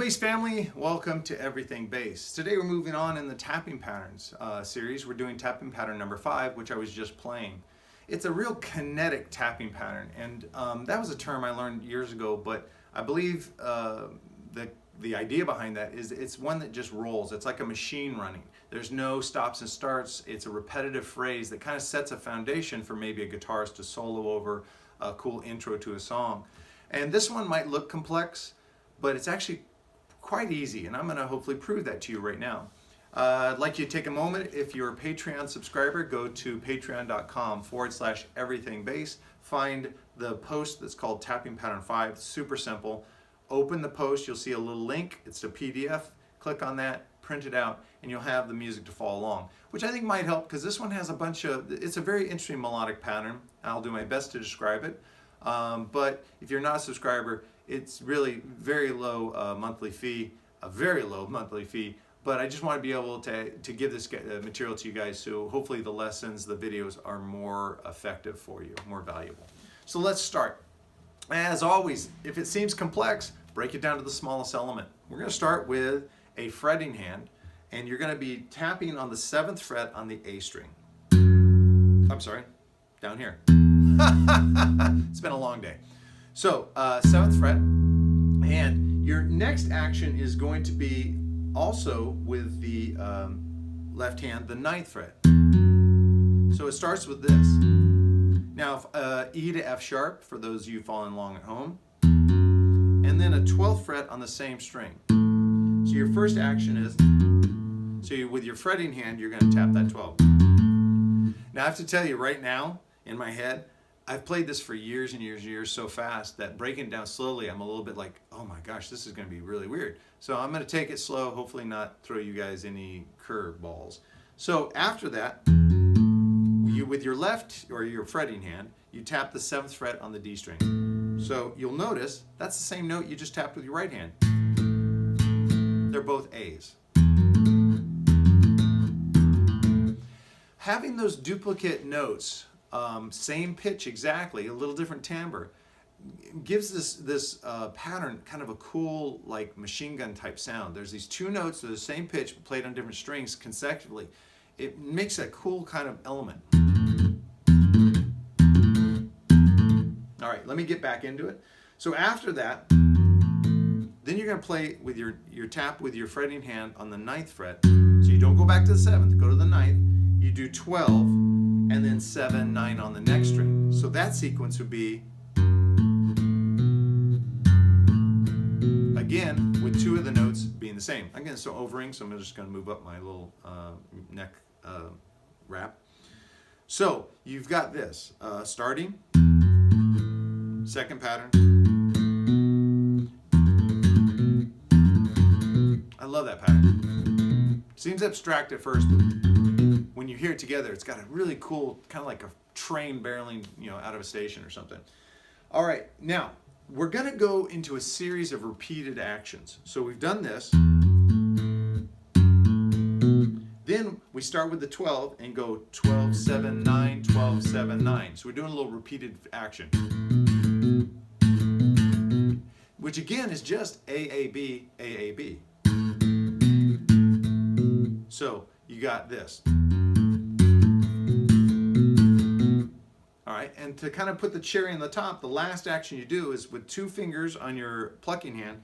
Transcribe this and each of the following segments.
bass family, welcome to Everything Bass. Today we're moving on in the tapping patterns series. We're doing tapping pattern number 5, which I was just playing. It's a real kinetic tapping pattern, and that was a term I learned years ago, but I believe the idea behind that is it's one that just rolls. It's like a machine running. There's no stops and starts. It's a repetitive phrase that kind of sets a foundation for maybe a guitarist to solo over a cool intro to a song. And this one might look complex, but it's actually quite easy, and I'm going to hopefully prove that to you right now. I'd like you to take a moment. If you're a Patreon subscriber, go to patreon.com/everythingbass. Find the post that's called Tapping Pattern 5. It's super simple. Open the post, you'll see a little link. It's a PDF. Click on that, print it out, and you'll have the music to follow along, which I think might help because this one has a bunch of, it's a very interesting melodic pattern. I'll do my best to describe it. But if you're not a subscriber, it's really very low monthly fee, a very low monthly fee. But I just want to be able to give this material to you guys, so hopefully the lessons, the videos are more effective for you, more valuable. So let's start. As always, if it seems complex, break it down to the smallest element. We're going to start with a fretting hand, and you're going to be tapping on the 7th fret on the A string. I'm sorry, down here. It's been a long day. So 7th fret, and your next action is going to be also with the left hand, the 9th fret. So it starts with this. Now E to F sharp for those of you following along at home, and then a 12th fret on the same string. So your first action is, with your fretting hand, you're going to tap that 12. Now I have to tell you right now, in my head, I've played this for years and years and years so fast that breaking it down slowly, I'm a little bit like, oh my gosh, this is going to be really weird. So I'm going to take it slow, hopefully not throw you guys any curve balls. So after that, with your left or your fretting hand, you tap the 7th fret on the D string. So you'll notice that's the same note you just tapped with your right hand. They're both A's. Having those duplicate notes, same pitch exactly, a little different timbre, gives this pattern kind of a cool, like machine gun type sound. There's these two notes that are the same pitch but played on different strings consecutively. It makes a cool kind of element. All right, let me get back into it. So after that, then you're going to play with your tap with your fretting hand on the 9th fret. So you don't go back to the 7th, go to the 9th. You do 12, and then 7, 9 on the next string. So that sequence would be, again, with two of the notes being the same. Again, so overing, so I'm just going to move up my little neck wrap. So you've got this, starting, second pattern. I love that pattern. Seems abstract at first, but when you hear it together, it's got a really cool, kind of like a train barreling, out of a station or something. All right, now we're going to go into a series of repeated actions. So we've done this. Then we start with the 12 and go 12, 7, 9, 12, 7, 9. So we're doing a little repeated action, which again is just A-A-B, A-A-B. So you got this. All right, and to kind of put the cherry on the top, the last action you do is with two fingers on your plucking hand,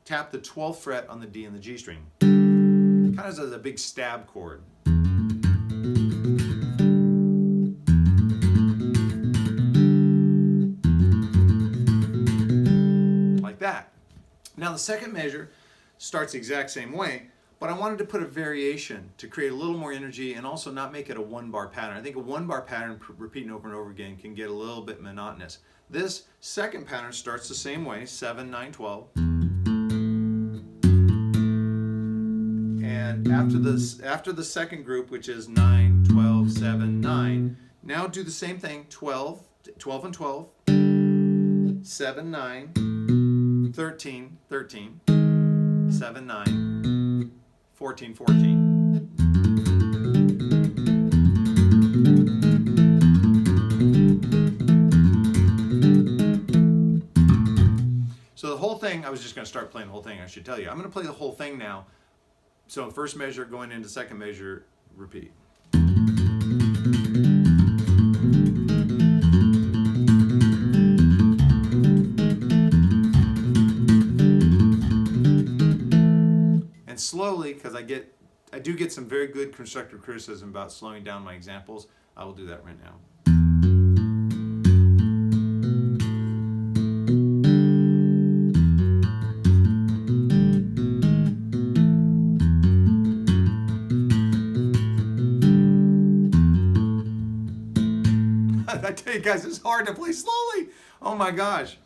tap the 12th fret on the D and the G string. Kind of as a big stab chord. Like that. Now the second measure starts the exact same way, but I wanted to put a variation to create a little more energy and also not make it a one-bar pattern. I think a one-bar pattern repeating over and over again can get a little bit monotonous. This second pattern starts the same way, 7, 9, 12. And after the second group, which is 9, 12, 7, 9, now do the same thing, 12 and 12, 7, 9, 13, 13, 7, 9, 14, 14. So the whole thing, I was just going to start playing the whole thing, I should tell you. I'm going to play the whole thing now. So first measure going into second measure, repeat. And slowly, because I do get some very good constructive criticism about slowing down my examples, I will do that right now. I tell you guys, it's hard to play slowly. Oh my gosh.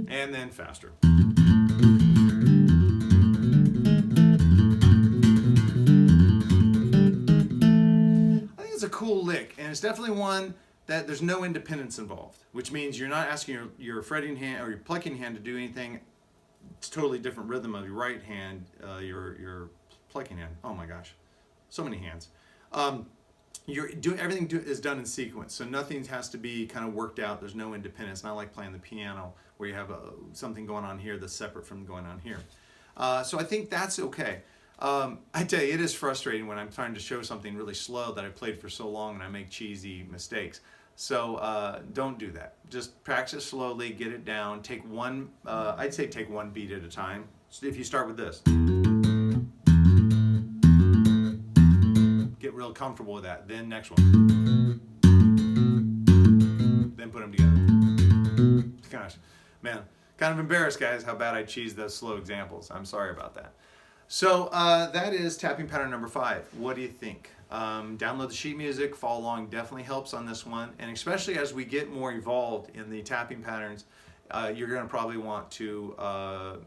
And then faster. I think it's a cool lick, and it's definitely one that there's no independence involved, which means you're not asking your fretting hand or your plucking hand to do anything. It's a totally different rhythm of your right hand, your plucking hand. Oh my gosh, so many hands. Everything is done in sequence, so nothing has to be kind of worked out. There's no independence. Not like playing the piano where you have something going on here that's separate from going on here. So I think that's okay. I tell you, it is frustrating when I'm trying to show something really slow that I played for so long and I make cheesy mistakes. So don't do that. Just practice slowly, get it down. Take one, I'd say take one beat at a time. So if you start with this, get real comfortable with that. Then next one. Then put them together. Gosh, man, kind of embarrassed, guys, how bad I cheesed those slow examples. I'm sorry about that. So that is tapping pattern number 5. What do you think? Download the sheet music, follow along, definitely helps on this one. And especially as we get more evolved in the tapping patterns, you're going to probably want to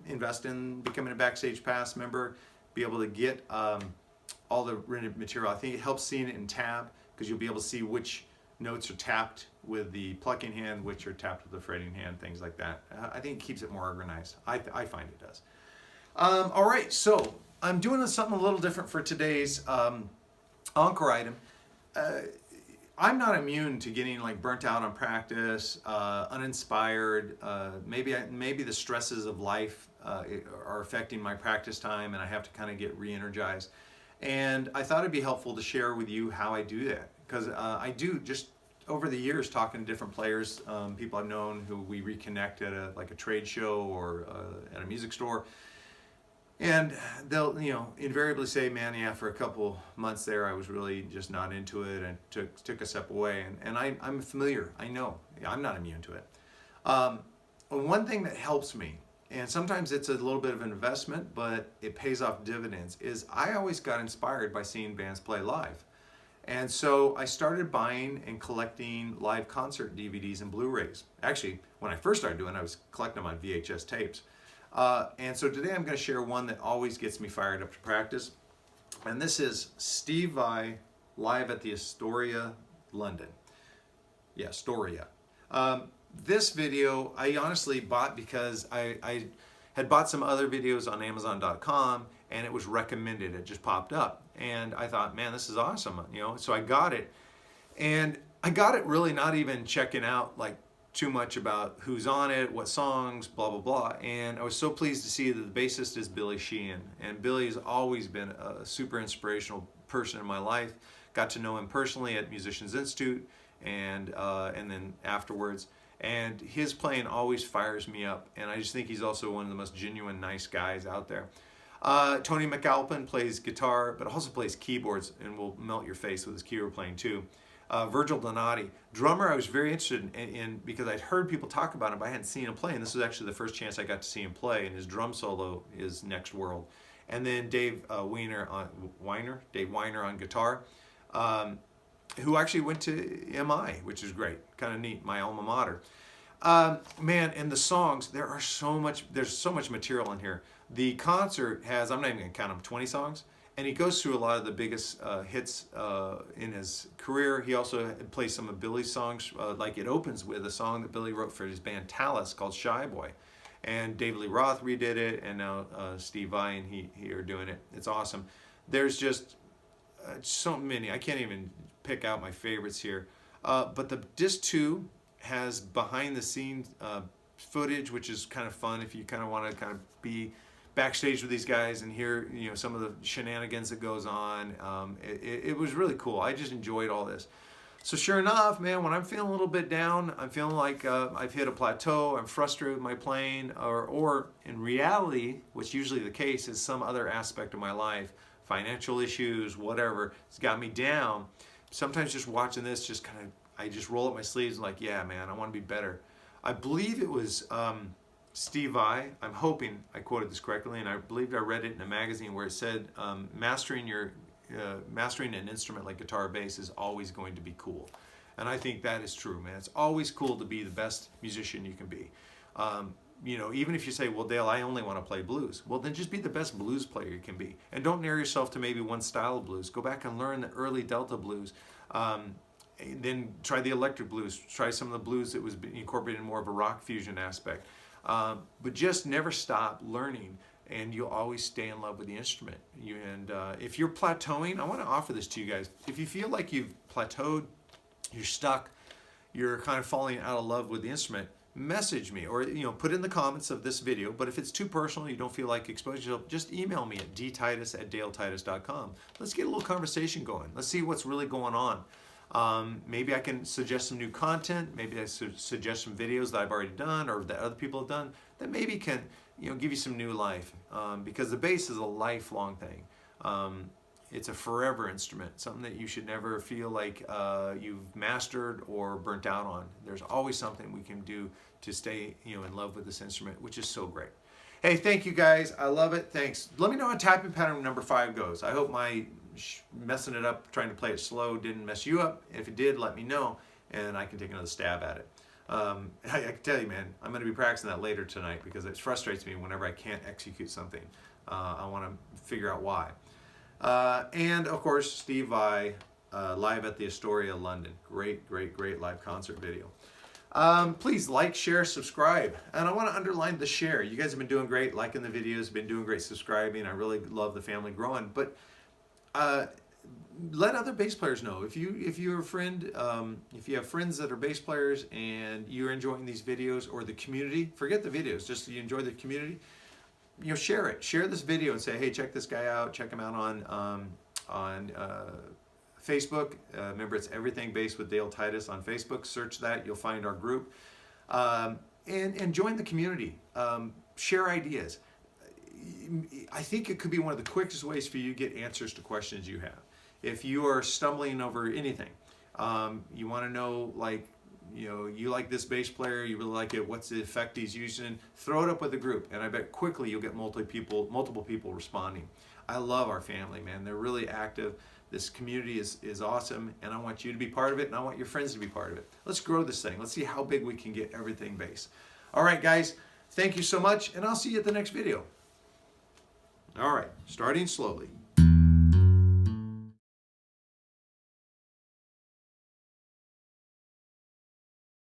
invest in becoming a Backstage Pass member, be able to get all the written material. I think it helps seeing it in tab because you'll be able to see which notes are tapped with the plucking hand, which are tapped with the fretting hand, things like that. I think it keeps it more organized. I find it does. All right, so I'm doing something a little different for today's encore item. I'm not immune to getting like burnt out on practice, uninspired. Maybe the stresses of life are affecting my practice time, and I have to kind of get re-energized. And I thought it'd be helpful to share with you how I do that, because I do just over the years talking to different players, people I've known who we reconnect at a trade show or at a music store. And they'll, invariably say, man, yeah, for a couple months there, I was really just not into it and took a step away. And I'm familiar. I know. I'm not immune to it. One thing that helps me, and sometimes it's a little bit of an investment, but it pays off dividends, is I always got inspired by seeing bands play live. And so I started buying and collecting live concert DVDs and Blu-rays. Actually, when I first started doing it, I was collecting them on VHS tapes. And so today I'm going to share one that always gets me fired up to practice. And this is Steve Vai live at the Astoria, London. Yeah, Astoria. This video I honestly bought because I had bought some other videos on Amazon.com and it was recommended. It just popped up. And I thought, man, this is awesome. So I got it. And I got it really not even checking out like too much about who's on it, what songs, blah, blah, blah. And I was so pleased to see that the bassist is Billy Sheehan. And Billy has always been a super inspirational person in my life. Got to know him personally at Musicians Institute and then afterwards. And his playing always fires me up. And I just think he's also one of the most genuine, nice guys out there. Tony Mcalpin plays guitar, but also plays keyboards and will melt your face with his keyboard playing too. Virgil Donati, drummer, I was very interested in because I'd heard people talk about him, but I hadn't seen him play, and this was actually the first chance I got to see him play, and his drum solo is next world. And then Dave Weiner on guitar, who actually went to MI, which is great, kind of neat, my alma mater. Man, and the songs, there's so much material in here. The concert has, I'm not even going to count them, 20 songs. And he goes through a lot of the biggest hits in his career. He also plays some of Billy's songs. Like it opens with a song that Billy wrote for his band Talus called Shy Boy. And David Lee Roth redid it, and now Steve Vai and he are doing it. It's awesome. There's just so many. I can't even pick out my favorites here. But the disc 2 has behind the scenes footage, which is kind of fun if you kind of want to kind of be backstage with these guys and hear, you know, some of the shenanigans that goes on. It was really cool. I just enjoyed all this. So sure enough, man, when I'm feeling a little bit down, I'm feeling like I've hit a plateau, I'm frustrated with my playing, or in reality, what's usually the case is some other aspect of my life, financial issues, whatever, it's got me down. Sometimes just watching this, just kind of, I just roll up my sleeves and like, yeah, man, I want to be better. I believe it was Steve Vai. I'm hoping I quoted this correctly, and I believe I read it in a magazine where it said, mastering an instrument like guitar or bass is always going to be cool. And I think that is true, man. It's always cool to be the best musician you can be. You know, even if you say, well, Dale, I only want to play blues. Well, then just be the best blues player you can be. And don't narrow yourself to maybe one style of blues. Go back and learn the early Delta blues. Then try the electric blues. Try some of the blues that was incorporated in more of a rock fusion aspect. But just never stop learning, and you'll always stay in love with the instrument. If you're plateauing, I want to offer this to you guys. If you feel like you've plateaued, you're stuck, you're kind of falling out of love with the instrument, message me, or put in the comments of this video. But if it's too personal, you don't feel like exposing yourself, just email me at dtitus@daletitus.com. Let's get a little conversation going. Let's see what's really going on. Maybe I can suggest some new content. Maybe I suggest some videos that I've already done or that other people have done that maybe can give you some new life. Because the bass is a lifelong thing. It's a forever instrument, something that you should never feel like you've mastered or burnt out on. There's always something we can do to stay in love with this instrument, which is so great. Hey, thank you guys. I love it. Thanks. Let me know how tapping pattern number 5 goes. I hope my messing it up, trying to play it slow, didn't mess you up. If it did, let me know, and I can take another stab at it. I can tell you, man, I'm going to be practicing that later tonight because it frustrates me whenever I can't execute something. I want to figure out why. And of course, Steve Vai, live at the Astoria, London. Great, great, great live concert video. Please like, share, subscribe. And I want to underline the share. You guys have been doing great, liking the videos, been doing great subscribing. I really love the family growing. But let other bass players know. If you're a friend, if you have friends that are bass players and you're enjoying these videos, or the community, forget the videos, just you enjoy the community, share it. Share this video and say, hey, check this guy out. Check him out on Facebook. Remember, it's Everything Bass with Dale Titus on Facebook. Search that. You'll find our group. And join the community. Share ideas. I think it could be one of the quickest ways for you to get answers to questions you have. If you are stumbling over anything, you want to know, like, you like this bass player, you really like it, what's the effect he's using, throw it up with the group, and I bet quickly you'll get multiple people responding. I love our family, man. They're really active. This community is awesome, and I want you to be part of it, and I want your friends to be part of it. Let's grow this thing. Let's see how big we can get Everything Bass. All right, guys, thank you so much, and I'll see you at the next video. All right, starting slowly.